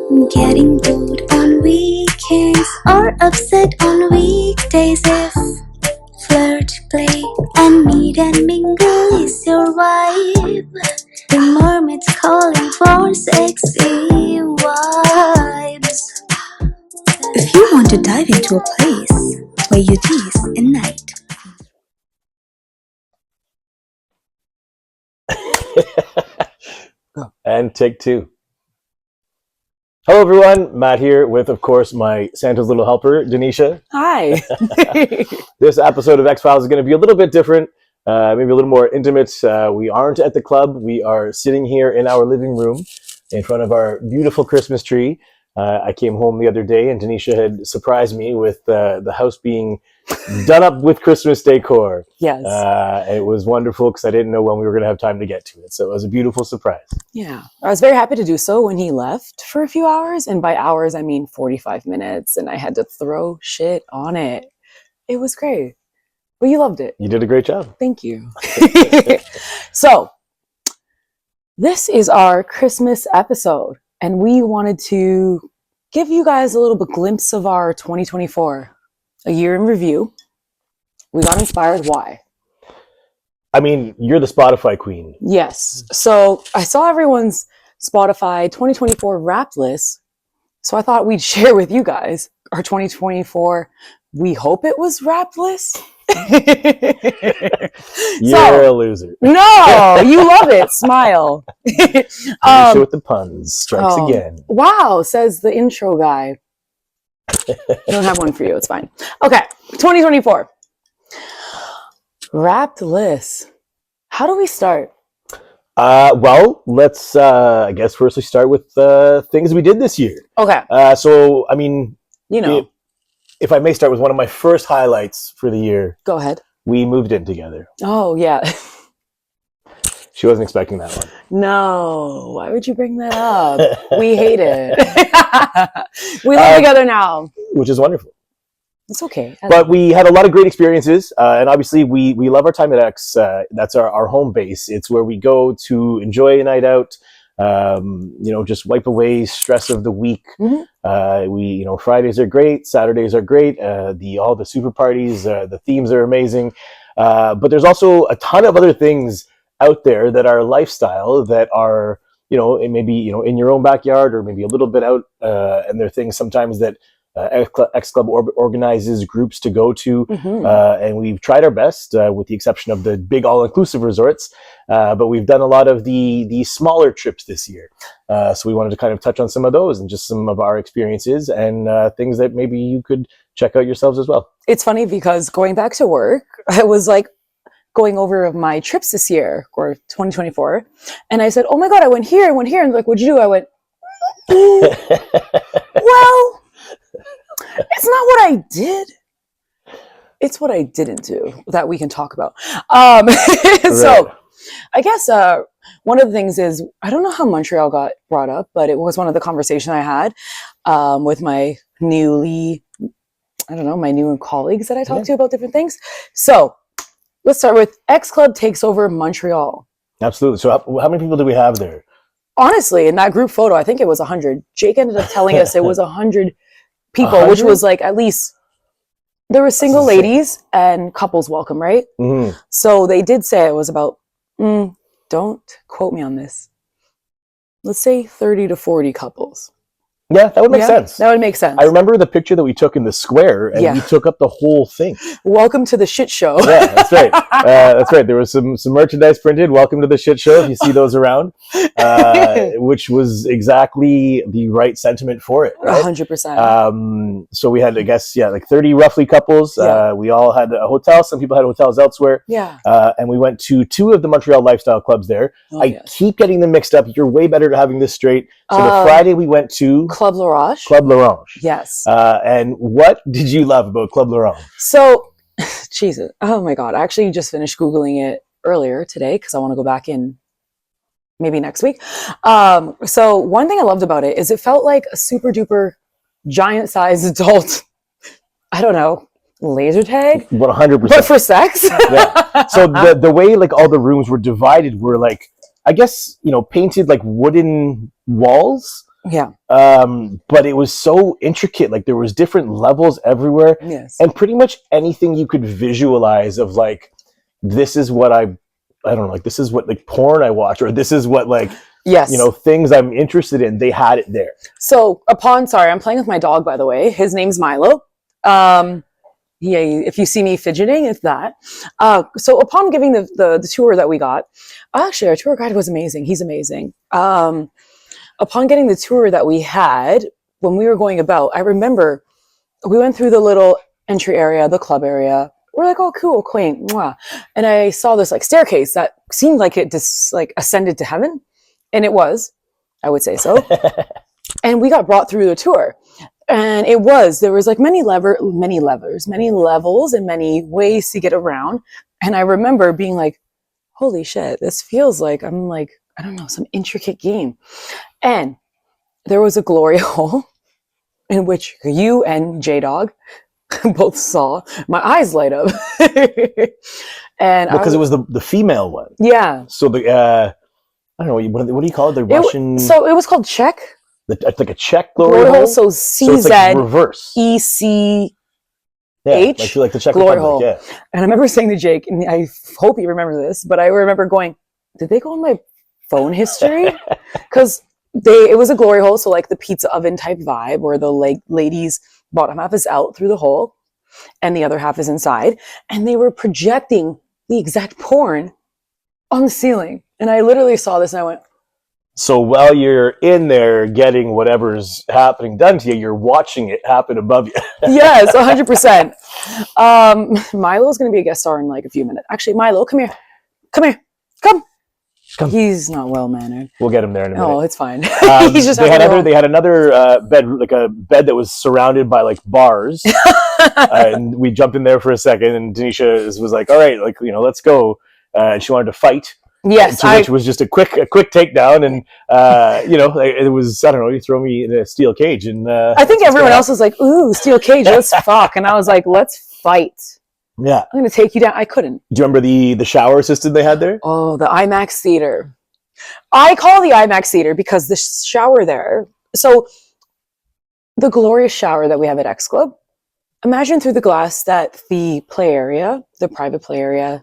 Getting bored on weekends or upset on weekdays. If flirt, play, and meet and mingle is your vibe, the mermaid's calling for sexy vibes. If you want to dive into a place where you tease at night. And take two. Hello, everyone. Matt here with, of course, my Santa's little helper, Denisha. Hi. This episode of X-Files is going to be a little bit different, maybe a little more intimate. We aren't at the club. We are sitting here in our living room in front of our beautiful Christmas tree. I came home the other day and Denisha had surprised me with the house being done up with Christmas decor. Yes. It was wonderful because I didn't know when we were going to have time to get to it. So it was a beautiful surprise. Yeah. I was very happy to do so when he left for a few hours. And by hours, I mean 45 minutes. And I had to throw shit on it. It was great. But you loved it. You did a great job. Thank you. So, this is our Christmas episode. And we wanted to give you guys a little bit glimpse of our 2024, a year in review. We got inspired. Why? I mean, you're the Spotify queen. Yes. So I saw everyone's Spotify 2024 Wrapped list. So I thought we'd share with you guys our 2024 We Hope It Was Wrapped list. You're a loser. No, you love it. Smile. Denisha with the puns strikes again. Wow, says the intro guy. I don't have one for you. It's fine. Okay, 2024. Wrapped list. How do we start? Well, let's, I guess, firstly start with things we did this year. Okay. So, I mean, you know, if I may start with one of my first highlights for the year. Go ahead. We moved in together. Oh, yeah. She wasn't expecting that one. No. Why would you bring that up? We hate it. We live together now. Which is wonderful. It's okay. But we had a lot of great experiences. And obviously, we love our time at X. That's our home base. It's where we go to enjoy a night out. Just wipe away stress of the week. Mm-hmm. Fridays are great. Saturdays are great. All the super parties, the themes are amazing. But there's also a ton of other things out there that are lifestyle that are, it may be, in your own backyard or maybe a little bit out. And there are things sometimes that X Club organizes groups to go to, and we've tried our best, with the exception of the big all-inclusive resorts. But we've done a lot of the smaller trips this year. So we wanted to kind of touch on some of those and just some of our experiences and things that maybe you could check out yourselves as well. It's funny because going back to work, I was like going over my trips this year or 2024, and I said, "Oh my God, I went here, and they're like, what'd you do?" I went, well. It's not what I did. It's what I didn't do that we can talk about. Right. So I guess one of the things is, I don't know how Montreal got brought up, but it was one of the conversations I had with my new colleagues that I talked to about different things. So let's start with X Club takes over Montreal. Absolutely. So how many people do we have there? Honestly, in that group photo, I think it was 100. Jake ended up telling us it was 100 people, 100? Which was like, at least there were single ladies and couples welcome, right? Mm-hmm. So they did say it was about, don't quote me on this, let's say 30 to 40 couples. Yeah, that would make sense. That would make sense. I remember the picture that we took in the square, and we took up the whole thing. Welcome to the shit show. Yeah, that's right. That's right. There was some merchandise printed. Welcome to the shit show. If you see those around, which was exactly the right sentiment for it. Right? 100%. So we had, I guess, like 30 roughly couples. Yeah. We all had a hotel. Some people had hotels elsewhere. Yeah. And we went to 2 of the Montreal lifestyle clubs there. I keep getting them mixed up. You're way better at having this straight. So the Friday we went to Club L'Orange. Club L'Orange. Yes. And what did you love about Club L'Orange? So, Jesus. Oh my God. I actually just finished Googling it earlier today because I want to go back in maybe next week. So one thing I loved about it is it felt like a super duper giant sized adult, I don't know, laser tag. 100%. But for sex. Yeah. So the way like all the rooms were divided were like, I guess, painted like wooden walls Yeah. But it was so intricate. Like there was different levels everywhere, Yes. and pretty much anything you could visualize of like, this is what I don't know, like this is what like porn I watch, or this is what like, Yes. you know, things I'm interested in. They had it there. So sorry, I'm playing with my dog, by the way. His name's Milo. Yeah, if you see me fidgeting, it's that. So upon giving the tour that we got, actually our tour guide was amazing. He's amazing. Upon getting the tour that we had, when we were going about, I remember we went through the little entry area, the club area. We're like, oh, cool, quaint. Mwah. And I saw this like staircase that seemed like it just like ascended to heaven. And it was, I would say so. And we got brought through the tour. And there was like many levels and many ways to get around. And I remember being like, holy shit, this feels like I'm like, I don't know, some intricate game. And there was a glory hole in which you and J-Dog both saw. My eyes light up. And because it was the female one. Yeah. So I don't know, what do you call it? The Russian. So it was called Czech. Like a Czech glory hole. So it's like reverse. CZECH. Yeah, like the Czech glory Republic, hole. yeah. And I remember saying to Jake, and I hope you remember this, but I remember going, did they go on my phone history? Because it was a glory hole, so like the pizza oven type vibe, where the ladies' bottom half is out through the hole, and the other half is inside, and they were projecting the exact porn on the ceiling. And I literally saw this, and I went, so while you're in there getting whatever's happening done to you, you're watching it happen above you. Yes, 100%. Milo's going to be a guest star in like a few minutes. Actually, Milo, come here. Come. He's not well mannered. We'll get him there in a minute. Oh, it's fine. He's just they had another bed, like a bed that was surrounded by like bars, and we jumped in there for a second. And Denisha was like, "All right, like let's go," and she wanted to fight. Yes, which was just a quick takedown, and it was, I don't know, you throw me in a steel cage, and I think everyone else was like, "Ooh, steel cage, let's fuck," and I was like, "Let's fight." Yeah, I'm gonna take you down. I couldn't. Do you remember the shower system they had there? Oh, the IMAX theater. I call the IMAX theater because the shower there. So the glorious shower that we have at X Club. Imagine through the glass that the play area, the private play area,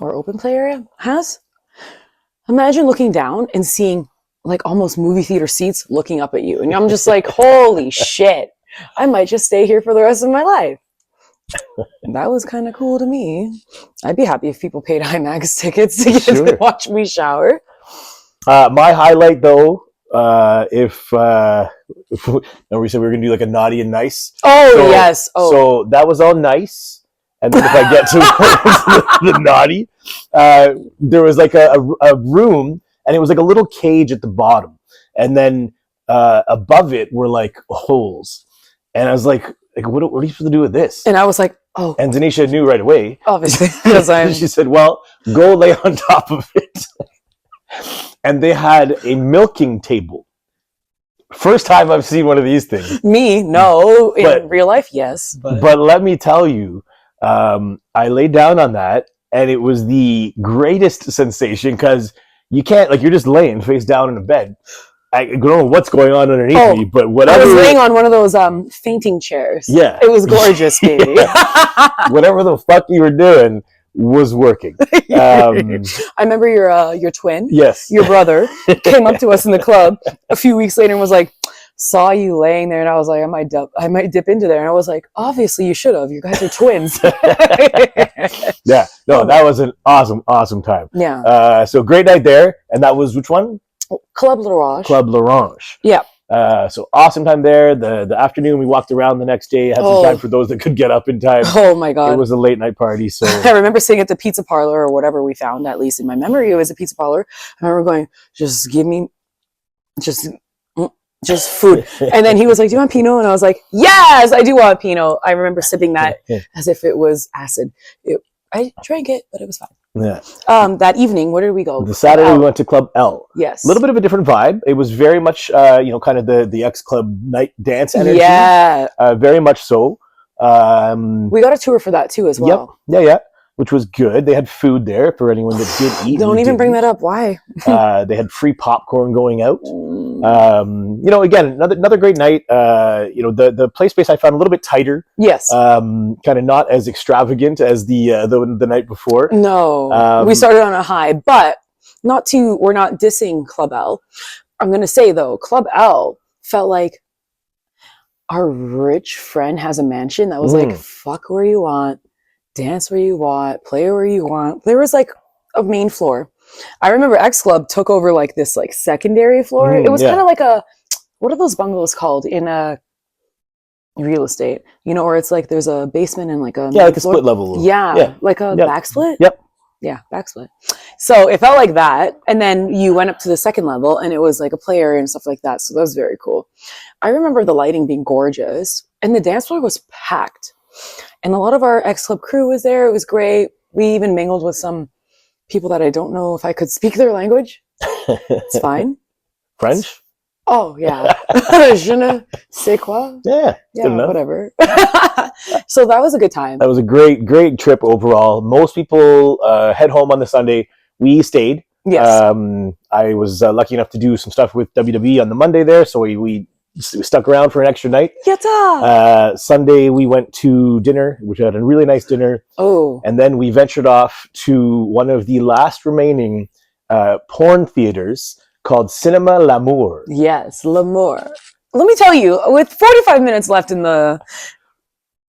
or open play area has. Imagine looking down and seeing like almost movie theater seats looking up at you. And I'm just like, holy shit, I might just stay here for the rest of my life. That was kind of cool to me. I'd be happy if people paid IMAX tickets to get to watch me shower. My highlight though, if remember we said we were going to do like a naughty and nice. Oh, yes. Oh. So that was all nice. And then if I get to the naughty, there was like a room, and it was like a little cage at the bottom. And then above it were like holes. And I was like what are you supposed to do with this? And I was like, oh. And Denisha knew right away. Obviously. Because she said, well, go lay on top of it. And they had a milking table. First time I've seen one of these things. Me? No. In real life, yes. But let me tell you, I laid down on that, and it was the greatest sensation because you can't, like, you're just laying face down in a bed. I don't know what's going on underneath me, but whatever. I was laying on one of those fainting chairs. Yeah. It was gorgeous, baby. Whatever the fuck you were doing was working. I remember your twin, yes, your brother, came up to us in the club a few weeks later and was like, saw you laying there, and I was like, I might dip into there, and I was like, obviously you should have. You guys are twins. Yeah, no, that was an awesome time. Yeah. So great night there, and that was which one? Club L'Orange. Club L'Orange. Yeah. So awesome time there. The afternoon we walked around the next day. Had some time for those that could get up in time. Oh my god, it was a late night party. So I remember sitting at the pizza parlor or whatever we found. At least in my memory, it was a pizza parlor. I remember going, just give me, just food. And then he was like, do you want Pinot? And I was like, yes, I do want Pinot. I remember sipping that as if it was acid. I drank it, but it was fine. Yeah. That evening, where did we go? The Saturday we went to Club L. Yes. A little bit of a different vibe. It was very much, kind of the X Club night dance energy. Yeah. Very much so. We got a tour for that too as well. Yep. Yeah. which was good. They had food there for anyone that did eat. Don't even bring that up. Why? They had free popcorn going out. Again, another great night. The play space I found a little bit tighter. Yes. Kind of not as extravagant as the night before. No, we started on a high, but we're not dissing Club L. I'm going to say though, Club L felt like our rich friend has a mansion that was like, fuck where you want, dance where you want, play where you want. There was like a main floor. I remember X Club took over like this like secondary floor. It was kind of like what are those bungalows called in real estate? You know, where it's like there's a basement and like a like a floor. split level. Yeah, like a back split. Yep. Yeah, back split. So it felt like that. And then you went up to the second level and it was like a play area and stuff like that. So that was very cool. I remember the lighting being gorgeous and the dance floor was packed. And a lot of our X Club crew was there. It was great. We even mingled with some people that I don't know if I could speak their language. It's fine. French? Oh, yeah. Je ne sais quoi. Yeah, whatever. So that was a good time. That was a great trip overall. Most people head home on the Sunday. We stayed. Yes. I was lucky enough to do some stuff with WWE on the Monday there, so we stuck around for an extra night. Sunday we went to dinner, which had a really nice dinner. Oh. And then we ventured off to one of the last remaining porn theaters called Cinema L'Amour. Yes, L'Amour. Let me tell you, with 45 minutes left in the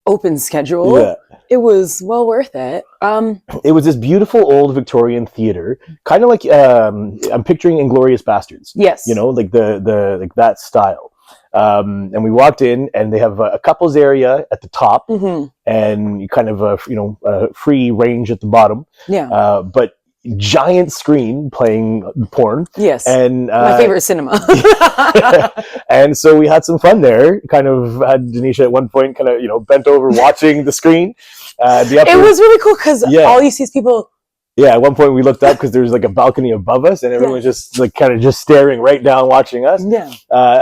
open schedule, it was well worth it. It was this beautiful old Victorian theater, kind of like I'm picturing Inglourious Bastards. Yes, you know, like the like that style. And we walked in, and they have a couples area at the top, and you kind of a free range at the bottom. Yeah, but giant screen playing porn. Yes, and my favorite cinema. And so we had some fun there. Kind of had Denisha at one point, kind of bent over watching the screen. It was really cool because all you see is people. Yeah, at one point we looked up because there was like a balcony above us, and everyone was just like kind of just staring right down, watching us. Yeah,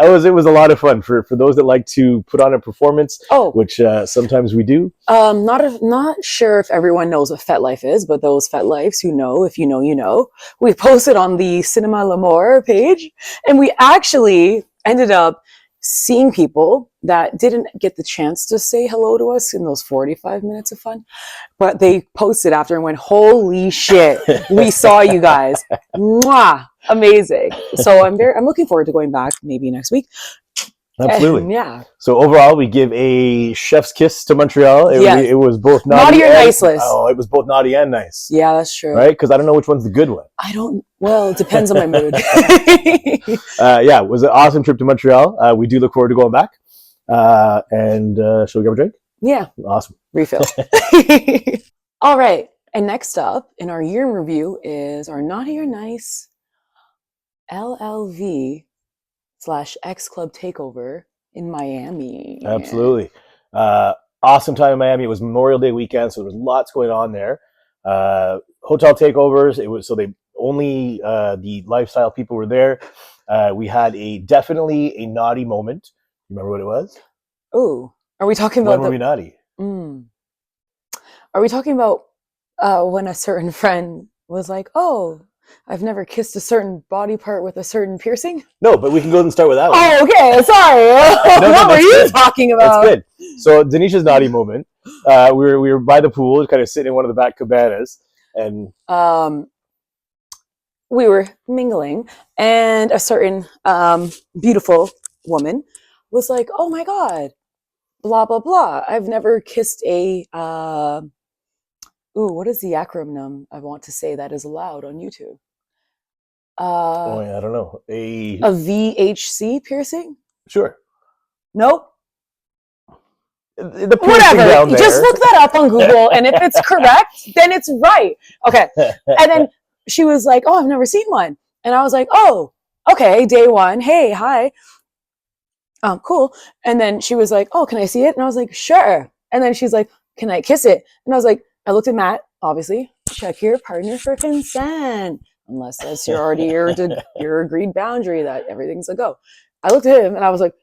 it was a lot of fun for those that like to put on a performance. Which sometimes we do. Not sure if everyone knows what FetLife is, but those FetLifes who know, if you know, you know. We posted on the Cinema L'Amour page, and we actually ended up seeing people that didn't get the chance to say hello to us in those 45 minutes of fun, but they posted after and went, holy shit, we saw you guys. Mwah! Amazing. So I'm looking forward to going back maybe next week. Absolutely. And, yeah. So overall, we give a chef's kiss to Montreal. It was both naughty or nice list. Oh, it was both naughty and nice. Yeah, that's true. Right? Because I don't know which one's the good one. Well, it depends on my mood. It was an awesome trip to Montreal. We do look forward to going back. And shall we grab a drink? Yeah. Awesome. Refill. All right. And next up in our year in review is our naughty or nice LLV / X Club takeover in Miami. Absolutely. Awesome time in Miami. It was Memorial Day weekend, so there was lots going on there. Hotel takeovers. It was so they only the lifestyle people were there. We had definitely a naughty moment. Remember what it was? Oh, are we talking about when were we naughty? Are we talking about when a certain friend was like, "Oh, I've never kissed a certain body part with a certain piercing"? No, but we can go and start with that one. Oh, okay. Sorry. What were you talking about? That's good. So Denisha's naughty moment. We were by the pool, kind of sitting in one of the back cabanas, and we were mingling, and a certain beautiful woman was like, "Oh my god, blah blah blah. I've never kissed a what is the acronym I want to say that is allowed on YouTube? I don't know. A VHC piercing? Sure. Nope. The piercing whatever. Down there. Just look that up on Google, and if it's correct, then it's right. Okay. And then she was like, "Oh, I've never seen one," and I was like, "Oh, okay, day one. Hey, hi. Cool." And then she was like, "Oh, can I see it?" And I was like, "Sure." And then she's like, "Can I kiss it?" And I was like, I looked at Matt, obviously, check your partner for consent. Unless that's your agreed boundary that everything's a go. I looked at him and I was like,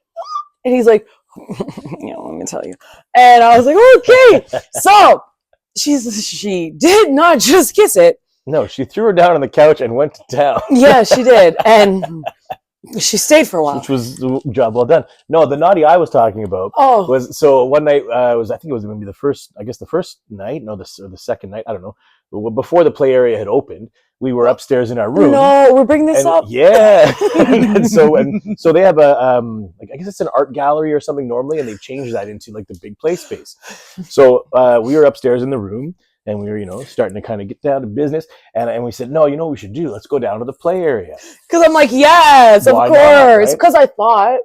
and he's like, let me tell you. And I was like, okay. So she did not just kiss it. No, she threw her down on the couch and went to town. Yeah, she did. And she stayed for a while. Which was job well done. No, the naughty I was talking about was, so one night was, I think it was maybe the first night, no, the second night, I don't know. But before the play area had opened, we were upstairs in our room. No, we're bringing this up. Yeah. and so they have a like, I guess it's an art gallery or something normally, and they changed that into like the big play space. So we were upstairs in the room. And we were, starting to kind of get down to business. And we said, no, what we should do? Let's go down to the play area. Because I'm like, yes, Why of course. Because right? I thought.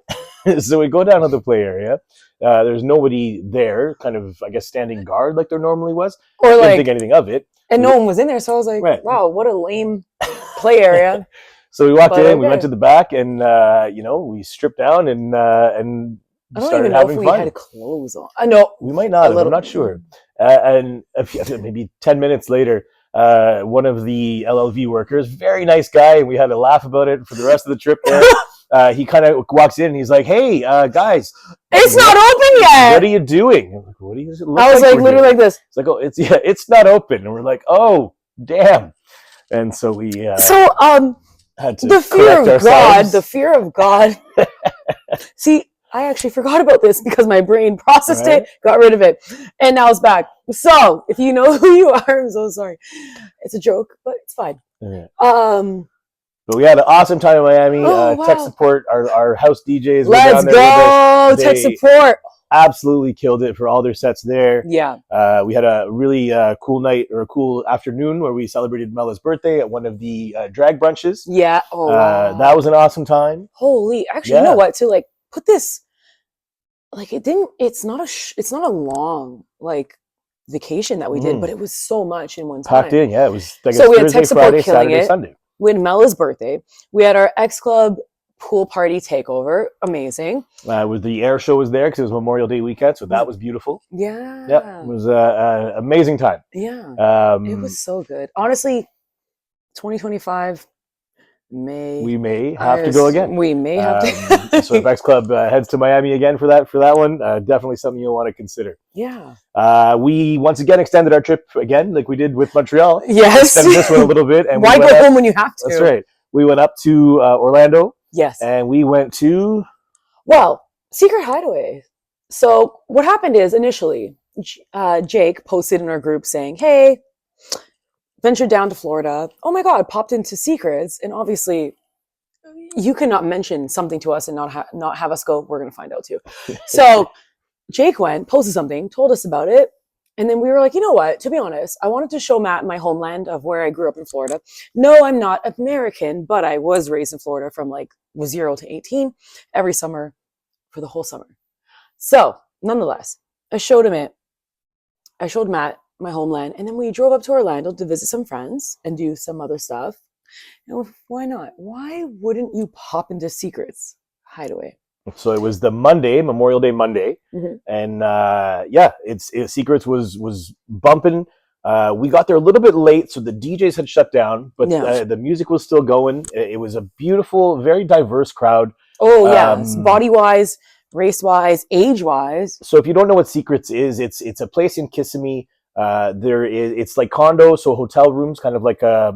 So we go down to the play area. There's nobody there, kind of, I guess, standing guard like there normally was. Or Didn't like, think anything of it. And no one was in there. So I was like, wow, what a lame play area. So we walked in, we went to the back, and, we stripped down and I don't even know if we had clothes on. No, we might not have. I'm not sure. And maybe 10 minutes later, one of the LLV workers, very nice guy, and we had a laugh about it for the rest of the trip there. He kind of walks in and he's like, hey, guys. It's not open yet. What are you doing? I'm like, what do you look I was like literally like this. It's like, oh, it's not open. And we're like, oh, damn. And so we had to the fear of God. See, I actually forgot about this because my brain processed it, got rid of it, and now it's back. So, if you know who you are, I'm so sorry. It's a joke, but it's fine. Yeah. But we had an awesome time in Miami. Wow. Tech support, our house DJs. Let's go, tech support. Absolutely killed it for all their sets there. Yeah. We had a really cool night, or a cool afternoon, where we celebrated Mella's birthday at one of the drag brunches. Yeah. Oh, wow. That was an awesome time. Holy, actually, you know what? To like put this, like it's not a long like vacation that we did, but it was so much in one time. Packed in, yeah. It was like so we Thursday, had tech support Friday, killing Saturday, it. Sunday. We had Mella's birthday. We had our X Club pool party takeover. Amazing. With the air show was there because it was Memorial Day weekend, so that was beautiful. Yeah. Yep. It was an amazing time. Yeah. It was so good. Honestly, 2025 we may have to go again. We may have to. So if X Club heads to Miami again for that one, definitely something you'll want to consider. Yeah. We once again extended our trip again, like we did with Montreal. Yes. Extended this one a little bit. And why go home when you have to? That's right. We went up to Orlando. Yes. And we went to... Well, Secret Hideaway. So what happened is initially, Jake posted in our group saying, hey, ventured down to Florida. Oh my God, popped into Secrets. And obviously, you cannot mention something to us and not have us go, we're going to find out too. So Jake went, posted something, told us about it. And then we were like, you know what? To be honest, I wanted to show Matt my homeland of where I grew up in Florida. No, I'm not American, but I was raised in Florida from like 0 to 18 every summer for the whole summer. So nonetheless, I showed Matt my homeland, and then we drove up to Orlando to visit some friends and do some other stuff. And why not? Why wouldn't you pop into Secrets Hideaway? So it was the Monday, Memorial Day Monday, and Secrets was bumping. We got there a little bit late, so the DJs had shut down, but the music was still going. It was a beautiful, very diverse crowd. Oh yeah, body-wise, race-wise, age-wise. So if you don't know what Secrets is, it's a place in Kissimmee. It's like condos, so hotel rooms, kind of like a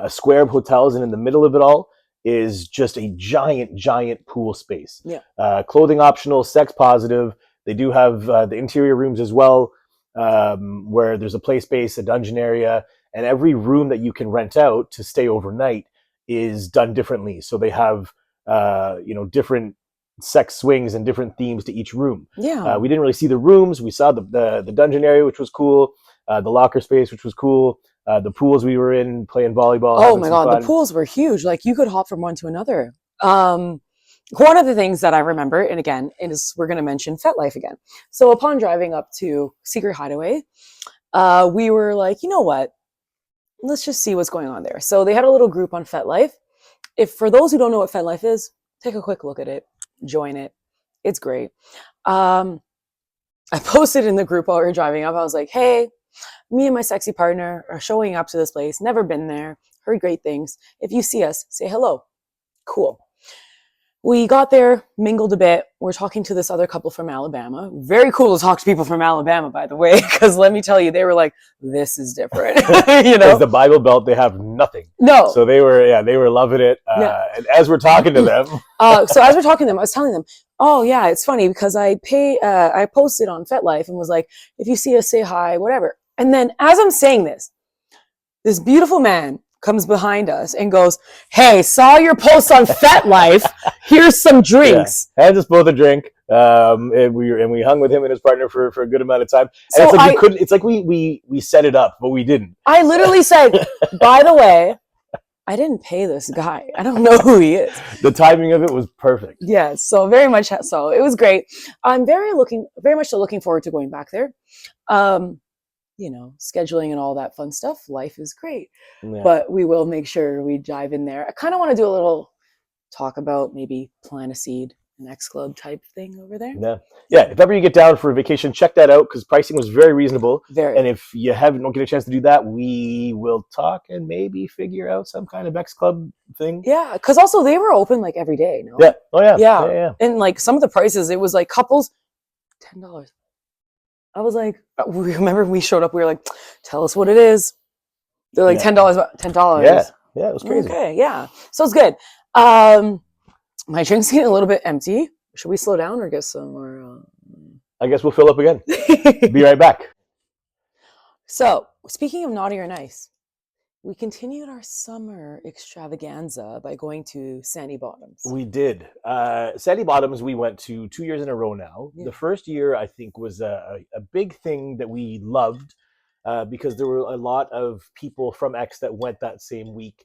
square of hotels, and in the middle of it all is just a giant pool space. Yeah. Clothing optional, sex positive. They do have the interior rooms as well, where there's a play space, a dungeon area, and every room that you can rent out to stay overnight is done differently. So they have different sex swings and different themes to each room. Yeah. We didn't really see the rooms. We saw the dungeon area, which was cool. The locker space, which was cool. The pools we were in, playing volleyball. Oh my God, the pools were huge. Like you could hop from one to another. One of the things that I remember, and again, is we're going to mention FetLife again. So upon driving up to Secret Hideaway, we were like, you know what? Let's just see what's going on there. So they had a little group on FetLife. If for those who don't know what FetLife is, take a quick look at it, join it. It's great. I posted in the group while we were driving up. I was like, hey, me and my sexy partner are showing up to this place. Never been there. Heard great things. If you see us, say hello. Cool. we got there, mingled a bit. We're talking to this other couple from Alabama. Very cool to talk to people from Alabama, by the way, because let me tell you, they were like, this is different. You know? Because the Bible Belt, they have nothing. No. So they were loving it. And as we're talking to them. So as we're talking to them, I was telling them, oh yeah, it's funny because I posted on FetLife and was like, if you see us, say hi, whatever. And then as I'm saying this beautiful man comes behind us and goes, hey, saw your post on FetLife. Here's some drinks. Yeah. Hands us both a drink. And we hung with him and his partner for a good amount of time. And So it's like we set it up, but we didn't. I literally said, by the way, I didn't pay this guy. I don't know who he is. The timing of it was perfect. Yeah, so very much so. It was great. I'm very much so looking forward to going back there. You know, scheduling and all that fun stuff. Life is great. Yeah. But we will make sure we dive in there. I kind of want to do a little talk about maybe plant a seed, an X Club type thing over there. Yeah. If ever you get down for a vacation, check that out because pricing was very reasonable. Very. And if you don't get a chance to do that, we will talk and maybe figure out some kind of X Club thing. Yeah, because also they were open like every day. No? Yeah. Oh yeah. Yeah. And like some of the prices, it was like couples, $10. I was like, remember we showed up, we were like, tell us what it is. They're like $10. Yeah, it was crazy. Okay, yeah. So it's good. My drink's getting a little bit empty. Should we slow down or get some more? I guess we'll fill up again. Be right back. So, speaking of naughty or nice, we continued our summer extravaganza by going to Sandy Bottoms. We did. Sandy Bottoms, we went to 2 years in a row now. Yeah. The first year, I think, was a big thing that we loved because there were a lot of people from X that went that same week.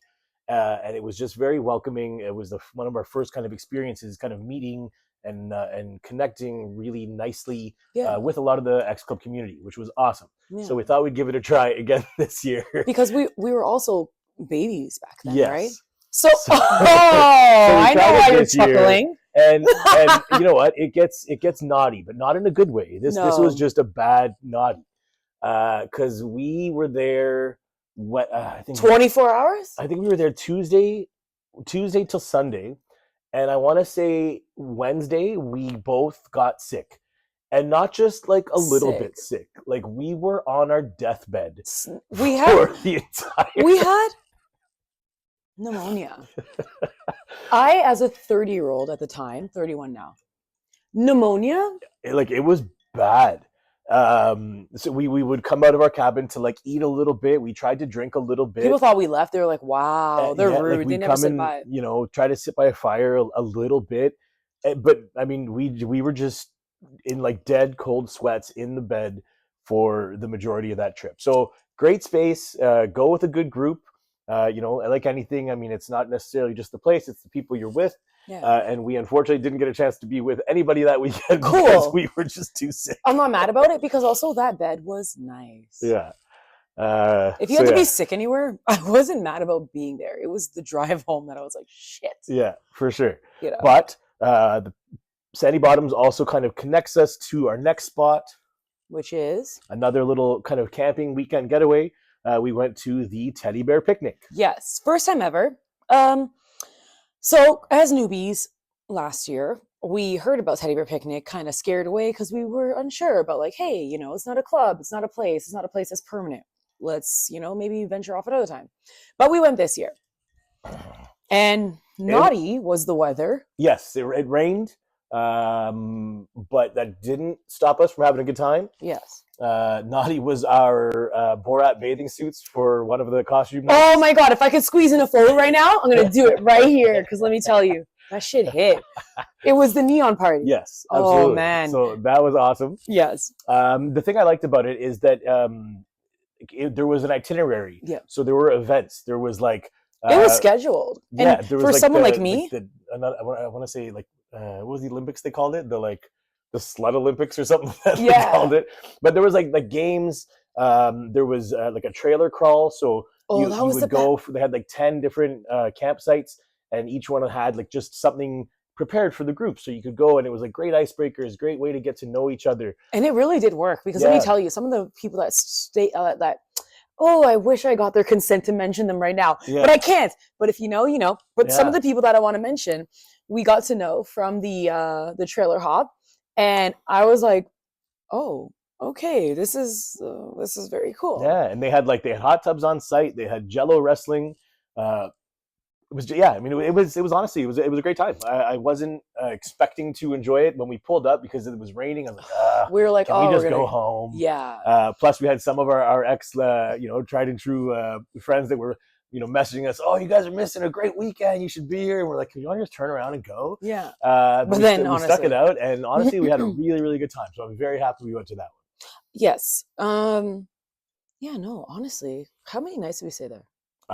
And it was just very welcoming. It was one of our first kind of experiences, kind of meeting and connecting really nicely with a lot of the X Club community, which was awesome. Yeah. So we thought we'd give it a try again this year. Because we were also babies back then, yes. right? So I know why you're chuckling. And you know what? It gets naughty, but not in a good way. This was just a bad naughty. Because we were there I think 24 hours? I think we were there Tuesday till Sunday. And I want to say Wednesday, we both got sick. And not just like a little bit sick. Like we were on our deathbed for the entire... We had pneumonia. I, as a 30-year-old at the time, 31 now, pneumonia? It was bad. So we would come out of our cabin to like eat a little bit. We tried to drink a little bit. People thought we left. They were like, wow, they're rude. Like they never sit by. You know, try to sit by a fire a little bit. But I mean, we were just in like dead cold sweats in the bed for the majority of that trip. So great space, go with a good group. You know, like anything, I mean, it's not necessarily just the place, it's the people you're with. Yeah. And we unfortunately didn't get a chance to be with anybody that weekend because we were just too sick. I'm not mad about it because also that bed was nice. Yeah. If you had to be sick anywhere, I wasn't mad about being there. It was the drive home that I was like, shit. Yeah, for sure. You know? But the Sandy Bottoms also kind of connects us to our next spot. Which is? Another little kind of camping weekend getaway. We went to the Teddy Bear Picnic. Yes, first time ever. So as newbies last year, we heard about Teddy Bear Picnic, kind of scared away because we were unsure about like, hey, you know, it's not a club, it's not a place that's permanent. Let's, you know, maybe venture off another time. But we went this year. And naughty was the weather. Yes, it rained, but that didn't stop us from having a good time. Yes. Naughty was our Borat bathing suits for one of the costume nights. Oh my God, if I could squeeze in a photo right now, I'm going to do it right here. Because let me tell you, that shit hit. It was the neon party. Yes, absolutely. Oh man. So that was awesome. Yes. The thing I liked about it is that there was an itinerary. Yeah. So there were events. There was like... it was scheduled. Yeah, and there was for like someone like me... I want to say like, what was the Olympics they called it? The Slut Olympics or something that they called it. But there was like games. There was like a trailer crawl. So you would go. They had like 10 different campsites, and each one had like just something prepared for the group. So you could go, and it was like great icebreakers, great way to get to know each other. And it really did work because let me tell you, some of the people that stay I wish I got their consent to mention them right now, but I can't. But if you know, you know. But some of the people that I want to mention, we got to know from the trailer hop, and I was like, oh, okay, this is very cool. Yeah, and they had hot tubs on site. They had Jello wrestling. It was, yeah. I mean, it was honestly, it was a great time. I wasn't expecting to enjoy it when we pulled up because it was raining. I was like, we were like, can we just go home? Yeah. Plus, we had some of our ex, tried and true friends that were, messaging us. Oh, you guys are missing a great weekend. You should be here. And we're like, can you all just turn around and go? Yeah. But then we stuck it out, and honestly, we had a really, really good time. So I'm very happy we went to that one. Yes. Yeah. No. Honestly, how many nights did we stay there?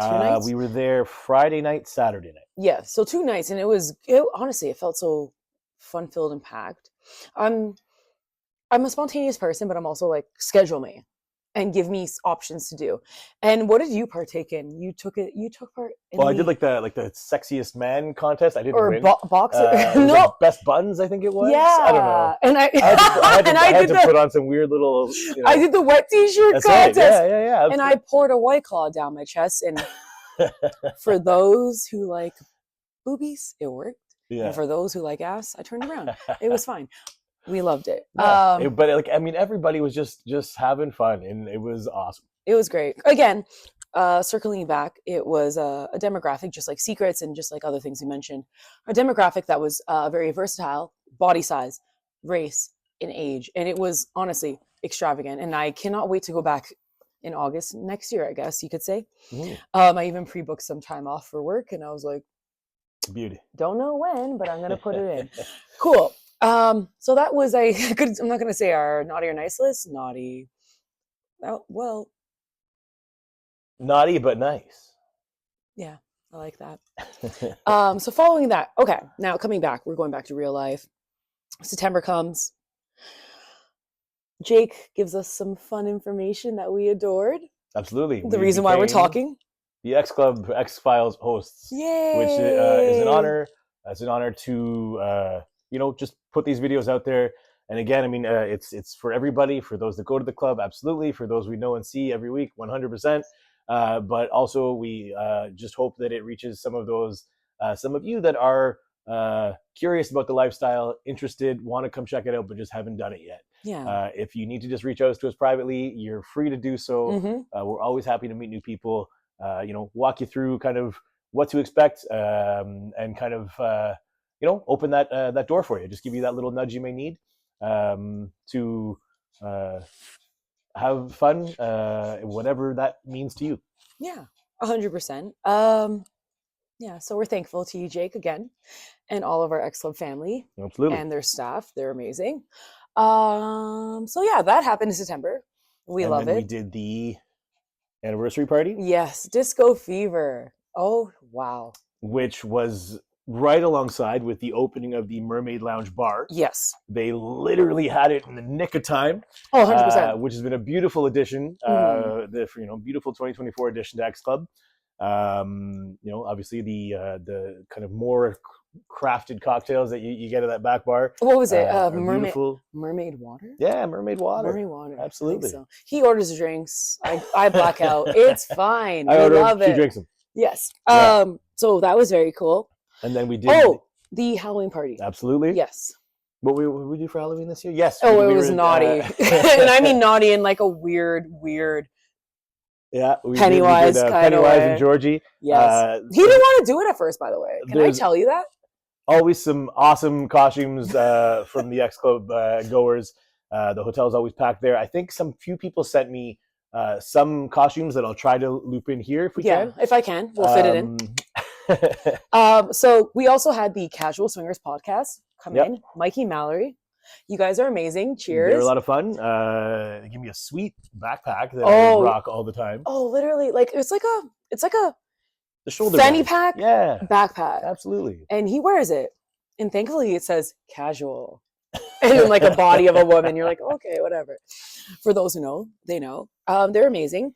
2 nights? We were there Friday night, Saturday night. Yeah, so 2 nights, and honestly, it felt so fun-filled and packed. I'm a spontaneous person, but I'm also like, schedule me and give me options to do. And what did you partake in? You took part in I did like the sexiest man contest. I didn't or win. Boxer. No, like best buns. I think it was. Yeah, I don't know. And I had to put on some weird little. I did the wet T-shirt contest. Right. Yeah. And I poured a White Claw down my chest, and for those who like boobies, it worked. Yeah. And for those who like ass, I turned around. It was fine. We loved it. Yeah. But everybody was just having fun, and it was awesome. It was great. Again, circling back, it was a demographic, just like Secrets and just like other things you mentioned, a demographic that was very versatile, body size, race, and age. And it was honestly extravagant. And I cannot wait to go back in August next year, I guess you could say. Mm. I even pre-booked some time off for work, and I was like, beauty. Don't know when, but I'm going to put it in. Cool. So that was I'm not going to say our naughty or nice list. Naughty. Well. Naughty, but nice. Yeah, I like that. So following that, okay, now coming back, we're going back to real life. September comes. Jake gives us some fun information that we adored. Absolutely. The reason why we're talking. The X Club X Files hosts. Yay! Which is an honor. It's an honor to just put these videos out there. And again, I mean, it's for everybody. For those that go to the club, absolutely. For those we know and see every week, 100%. But also, we just hope that it reaches some of you that are curious about the lifestyle, interested, want to come check it out, but just haven't done it yet. Yeah. If you need to just reach out to us privately, you're free to do so. Mm-hmm. We're always happy to meet new people. Walk you through kind of what to expect, and kind of open that door for you. Just give you that little nudge you may need to have fun, whatever that means to you. Yeah, 100%. Yeah, so we're thankful to you, Jake, again, and all of our X Club family. Absolutely. And their staff. They're amazing. So yeah, that happened in September. We love it. We did the anniversary party. Yes, Disco Fever. Oh, wow. Which was right alongside with the opening of the Mermaid Lounge bar. Yes. They literally had it in the nick of time. Oh, 100%. Which has been a beautiful addition, beautiful 2024 addition to X Club. Obviously the kind of more crafted cocktails that you get at that back bar. What was it? Mermaid water? Yeah, mermaid water. Mermaid water. Absolutely. So. He orders the drinks. I black out. It's fine. I order love she it. drinks them. Yes. Yeah. So that was very cool. And then we did the Halloween party. Absolutely. Yes. What did we do for Halloween this year? Yes. Oh, it was naughty. And I mean naughty in like a weird yeah, Pennywise kind of Pennywise way. and Georgie. Yes. He didn't want to do it at first, by the way. Can I tell you that? Always some awesome costumes from the X Club goers. The hotel's always packed there. I think some few people sent me some costumes that I'll try to loop in here if we can. Yeah, if I can. We'll fit it in. So we also had the Casual Swingers podcast come in. Mikey Mallory. You guys are amazing. Cheers. They were a lot of fun. They give me a sweet backpack that I rock all the time. Oh, literally. Like it's like a the shoulder fanny bag. pack backpack. Absolutely. And he wears it. And thankfully it says casual. And then like a body of a woman. You're like, okay, whatever. For those who know, they know. They're amazing.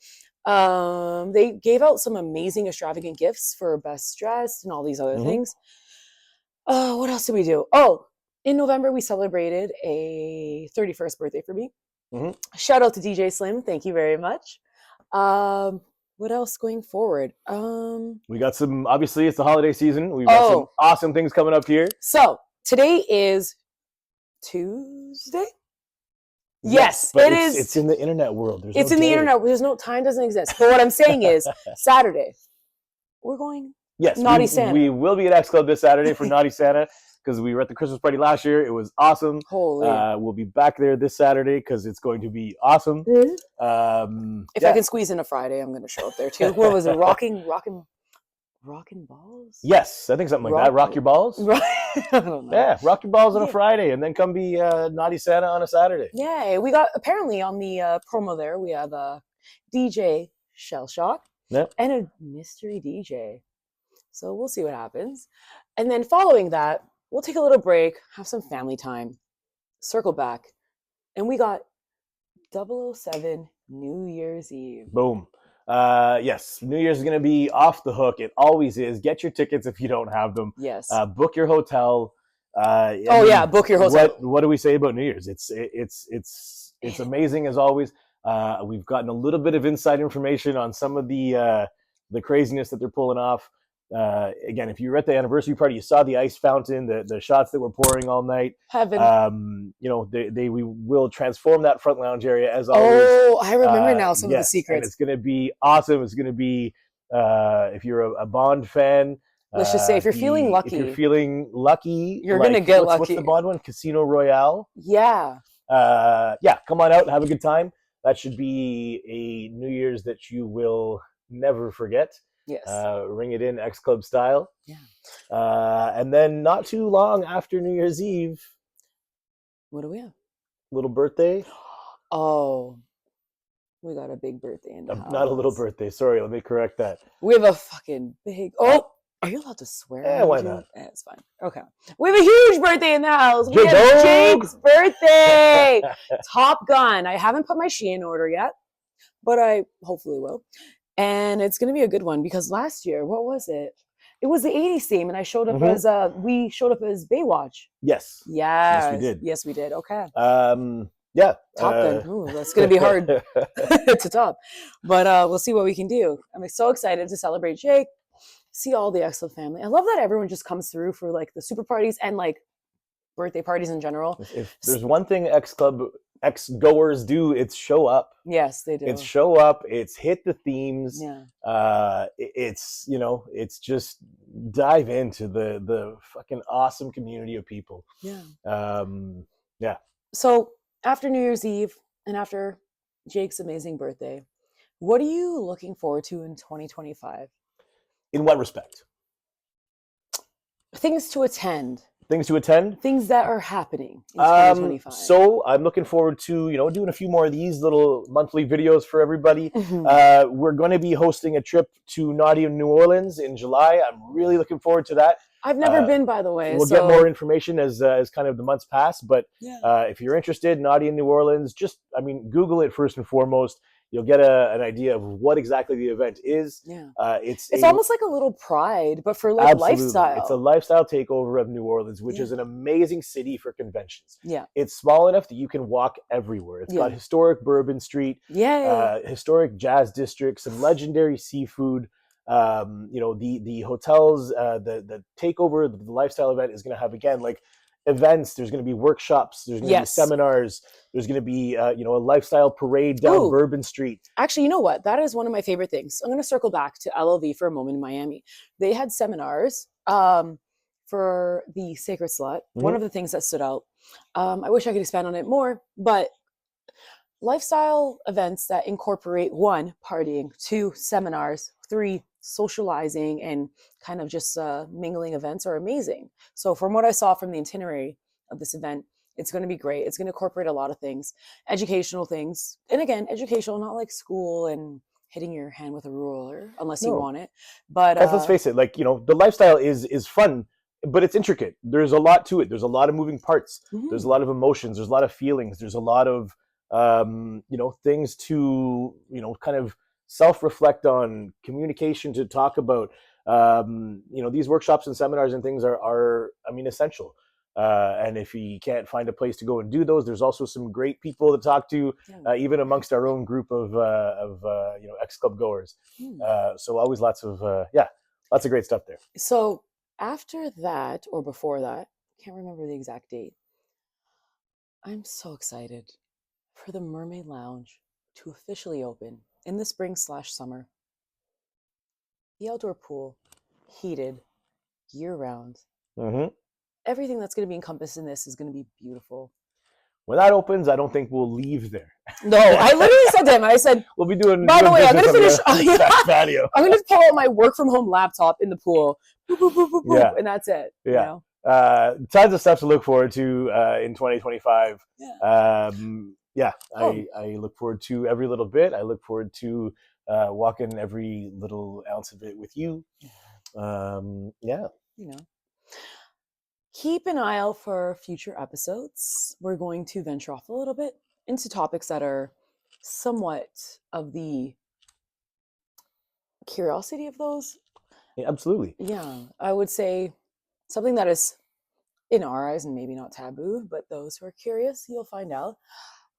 They gave out some amazing extravagant gifts for best dressed and all these other things. What else did we do? Oh, in November, we celebrated a 31st birthday for me. Shout out to DJ Slim. Thank you very much. what else going forward? We got some. Obviously, it's the holiday season. We've got some awesome things coming up here. So today is Tuesday. Yes, but it is. It's in the internet world. It's in the internet. There's no time. Doesn't exist. But what I'm saying is, Saturday, we're going. Yes, Naughty Santa. We will be at X Club this Saturday for Naughty Santa because we were at the Christmas party last year. It was awesome. Holy. We'll be back there this Saturday because it's going to be awesome. If I can squeeze in a Friday, I'm going to show up there too. What was it? Rocking balls? Yes, I think something like that. Rock your balls? I don't know. Yeah, rock your balls on a Friday and then come be Naughty Santa on a Saturday. Yeah, we got, apparently on the promo there, we have a DJ Shell Shock and a mystery DJ. So we'll see what happens. And then following that, we'll take a little break, have some family time, circle back, and we got 007 New Year's Eve. Boom. Yes, New Year's is going to be off the hook. It always is. Get your tickets if you don't have them. Yes. Book your hotel. Book your hotel. What do we say about New Year's? It's amazing as always. We've gotten a little bit of inside information on some of the craziness that they're pulling off. Again, if you were at the anniversary party, you saw the ice fountain, the shots that were pouring all night. Heaven. We will transform that front lounge area as always. Oh, I remember now some of the secrets. And it's going to be awesome. It's going to be, if you're a Bond fan. Let's just say if you're feeling lucky. If you're feeling lucky. You're going to get lucky. What's the Bond one? Casino Royale? Yeah. Come on out and have a good time. That should be a New Year's that you will never forget. Yes. Ring it in X Club style. Yeah. And then not too long after New Year's Eve. What do we have? Little birthday. Oh, we got a big birthday in the house. Not a little birthday. Sorry, let me correct that. We have a fucking big. Oh, are you allowed to swear? Yeah, why not? It's fine. Okay. We have a huge birthday in the house. We Jake have Jake's birthday. Top Gun. I haven't put my Shein order yet, but I hopefully will. And it's going to be a good one because last year, what was it? It was the 80s theme, and I showed up as we showed up as Baywatch. Yes. Yes, we did. Yes, we did. Okay. Yeah. Top Gun. Ooh, that's going to be hard to top, but we'll see what we can do. I'm so excited to celebrate Jake, see all the X Club family. I love that everyone just comes through for like the super parties and like birthday parties in general. If there's one thing X Club X goers do, it's show up. Yes, they do. It's show up. It's hit the themes. Yeah. It's just dive into the fucking awesome community of people. Yeah. Yeah. So after New Year's Eve and after Jake's amazing birthday, what are you looking forward to in 2025? In what respect? Things to attend. Things to attend? Things that are happening in 2025. So I'm looking forward to, doing a few more of these little monthly videos for everybody. We're going to be hosting a trip to Naughty in New Orleans in July. I'm really looking forward to that. I've never been, by the way. We'll get more information as kind of the months pass. But if you're interested, Naughty in New Orleans, Google it first and foremost. You'll get an idea of what exactly the event is. Yeah. It's almost like a little Pride, but for like lifestyle. It's a lifestyle takeover of New Orleans, which is an amazing city for conventions. Yeah. It's small enough that you can walk everywhere. It's got historic Bourbon Street, historic jazz districts, some legendary seafood. The hotels, the takeover, the lifestyle event is going to have, again, like events. There's going to be workshops. There's going to be seminars. There's going to be, a lifestyle parade down Bourbon Street. Actually, you know what? That is one of my favorite things. I'm going to circle back to LLV for a moment in Miami. They had seminars for the Sacred Slut. One of the things that stood out. I wish I could expand on it more, but lifestyle events that incorporate 1, partying, 2, seminars, 3, socializing, and kind of just mingling events are amazing. So from what I saw from the itinerary of this event, it's going to be great. It's going to incorporate a lot of things, educational things. And again, educational, not like school and hitting your hand with a ruler unless you want it. But let's face it, the lifestyle is fun, but it's intricate. There's a lot to it. There's a lot of moving parts. There's a lot of emotions. There's a lot of feelings. There's a lot of, things to, kind of self-reflect on, communication to talk about. These workshops and seminars and things are essential. And if you can't find a place to go and do those, there's also some great people to talk to, even amongst our own group of X Club goers. So always lots of great stuff there. So after that, or before that, can't remember the exact date. I'm so excited for the Mermaid Lounge to officially open in the spring/summer. The outdoor pool, heated, year-round. Mm-hmm. Everything that's going to be encompassed in this is going to be beautiful. When that opens, I don't think we'll leave there. No, I literally said to him, I said, we'll be doing. By the way, I'm going to finish. Patio. I'm going to pull out my work from home laptop in the pool, boop, boop, boop, boop, boop, and that's it. Yeah. You know? Tons of stuff to look forward to in 2025. Yeah. I look forward to every little bit. I look forward to walking every little ounce of it with you. You know. Keep an eye out for future episodes. We're going to venture off a little bit into topics that are somewhat of the curiosity of those. Yeah, absolutely. Yeah, I would say something that is in our eyes and maybe not taboo, but those who are curious, you'll find out.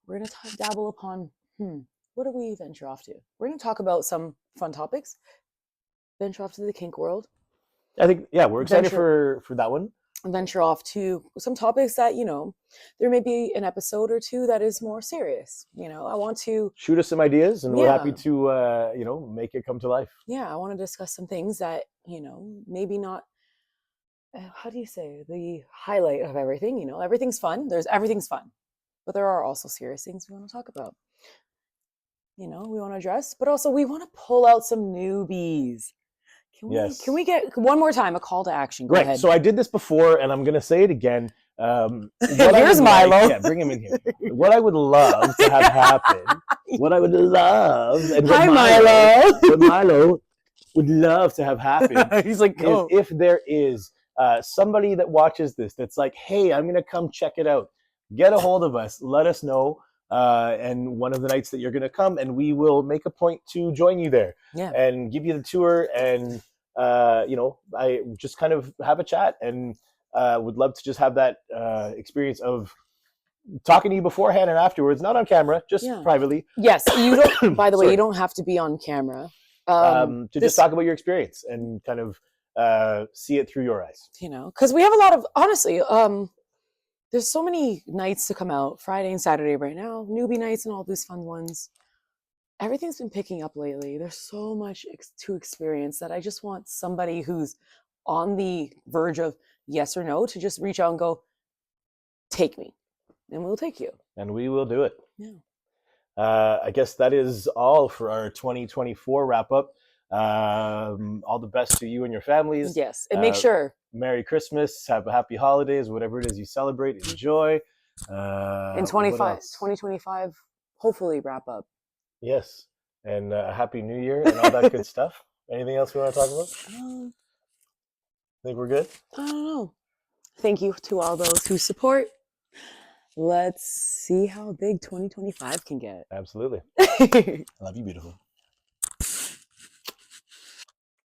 We're going to dabble upon, what do we venture off to? We're going to talk about some fun topics, venture off to the kink world. I think, we're excited for that one. Venture off to some topics that, there may be an episode or two that is more serious. I want to shoot us some ideas, and we're happy to, make it come to life. Yeah, I want to discuss some things that, maybe not, how do you say, the highlight of everything. Everything's fun. Everything's fun. But there are also serious things we want to talk about. We want to address, but also we want to pull out some newbies. Can we get one more time a call to action? Go ahead. So I did this before, and I'm going to say it again. Here's Milo. Bring him in here. What I would love to have happen. What I would love. And Hi, Milo. What Milo would love to have happen. He's like, is if there is somebody that watches this that's like, hey, I'm going to come check it out. Get a hold of us. Let us know. And one of the nights that you're going to come, and we will make a point to join you there and give you the tour, and I just kind of have a chat, and would love to just have that experience of talking to you beforehand and afterwards, not on camera, just privately. Yes, you don't. By the way, you don't have to be on camera just talk about your experience and kind of see it through your eyes. Because we have a lot of, honestly, there's so many nights to come out, Friday and Saturday right now, newbie nights and all these fun ones. Everything's been picking up lately. There's so much to experience that I just want somebody who's on the verge of yes or no to just reach out and go, take me, and we'll take you. And we will do it. Yeah. I guess that is all for our 2024 wrap up. All the best to you and your families. Yes, and make sure. Merry Christmas, have a happy holidays, whatever it is you celebrate, enjoy. In 2025, hopefully wrap up. Yes, and a happy new year and all that good stuff. Anything else we want to talk about? Think we're good? I don't know. Thank you to all those who support. Let's see how big 2025 can get. Absolutely. I love you, beautiful.